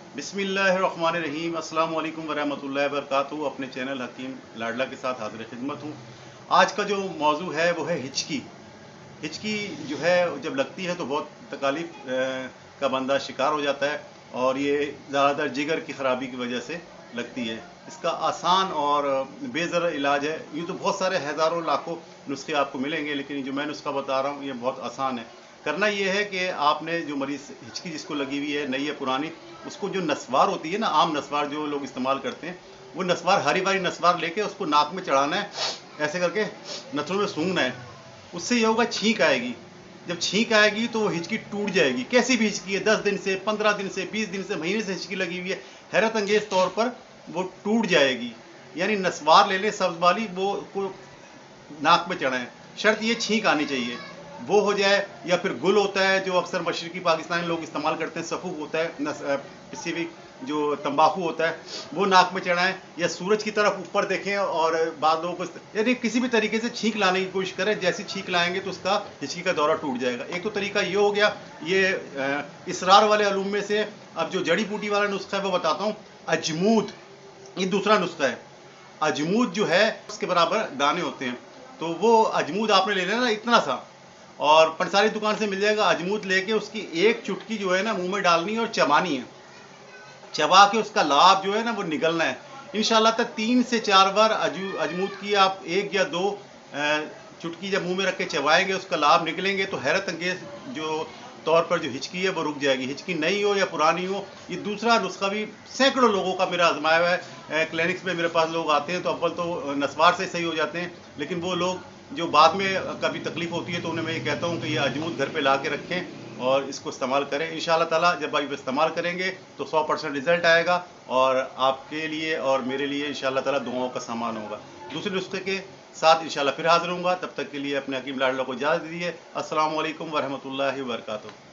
बिस्मिल्लाहिर्रहमानिर्रहीम। अस्सलाम वालेकुम वरहमतुल्लाहि वबरकातुहू। अपने चैनल हकीम लाडला के साथ हाजिर खिदमत हूँ। आज का जो मौजू है वो है हिचकी। हिचकी जो है जब लगती है तो बहुत तकालीफ का बंदा शिकार हो जाता है, और ये ज़्यादातर जिगर की ख़राबी की वजह से लगती है। इसका आसान और बेज़र इलाज है। यूँ तो बहुत सारे हज़ारों लाखों नुस्खे आपको मिलेंगे, लेकिन जो मैं नुस्खा बता रहा हूँ ये बहुत आसान है। करना ये है कि आपने जो मरीज़ हिचकी जिसको लगी हुई है, नई या पुरानी, उसको जो नस्वार होती है ना, आम नस्वार जो लोग इस्तेमाल करते हैं, वो नस्वार, हरी भरी नस्वार लेके उसको नाक में चढ़ाना है, ऐसे करके नथनों में सूंघना है। उससे ये होगा, छींक आएगी। जब छींक आएगी तो वो हिचकी टूट जाएगी। कैसी भी हिचकी है, 10 दिन से, 15 दिन से, 20 दिन से, महीने से हिचकी लगी हुई है, हैरत अंगेज तौर पर वो टूट जाएगी। यानी नस्वार ले लें सब्ज वाली, वो को नाक में चढ़ाएं। शर्त ये छींक आनी चाहिए, वो हो जाए। या फिर गुल होता है जो अक्सर मशरकी पाकिस्तानी लोग इस्तेमाल करते हैं, सफ़ूफ होता है, किसी भी जो तंबाकू होता है, वो नाक में चढ़ाएं। या सूरज की तरफ ऊपर देखें, और बाद लोगों को यानी किसी भी तरीके से छींक लाने की कोशिश करें। जैसी छींक लाएंगे तो उसका हिचकी का दौरा टूट जाएगा। एक तो तरीका ये हो गया। ये इसरार वाले अलूम में से अब जो जड़ी बूटी वाला नुस्खा है वो बताता हूँ। अजमूद, ये दूसरा नुस्खा है। अजमूद जो है उसके बराबर दाने होते हैं, तो वो अजमूद आपने ले लेना इतना सा, और पंसारी दुकान से मिल जाएगा। अजमूद लेके उसकी एक चुटकी जो है ना मुंह में डालनी है और चबानी है। चबा के उसका लाभ जो है ना वो निगलना है। इंशाल्लाह तक 3 से 4 बार अजमूद की आप 1 या 2 चुटकी जब मुंह में रख के चबाएंगे, उसका लाभ निकलेंगे, तो हैरत अंगेज जो तौर पर जो हिचकी है वो रुक जाएगी। हिचकी नई हो या पुरानी हो। ये दूसरा नुस्खा भी सैकड़ों लोगों का मेरा आजमाया हुआ है। क्लिनिक्स में मेरे पास लोग आते हैं तो अव्वल तो नस्वार से सही हो जाते हैं, लेकिन वो लोग जो बाद में कभी तकलीफ होती है तो उन्हें मैं ये कहता हूँ कि ये अजमूद घर पे ला के रखें और इसको इस्तेमाल करें। इंशाअल्लाह ताला जब आप इस्तेमाल करेंगे तो 100% रिजल्ट आएगा, और आपके लिए और मेरे लिए इंशाअल्लाह ताला दुआओं का सामान होगा। दूसरे नुस्खे के साथ इंशाअल्लाह फिर हाजिर होऊंगा। तब तक के लिए अपने हकीम लाडला को इजाज़त दीजिए। अस्सलाम वालेकुम वरहमतुल्लाहि वबरकातुहू।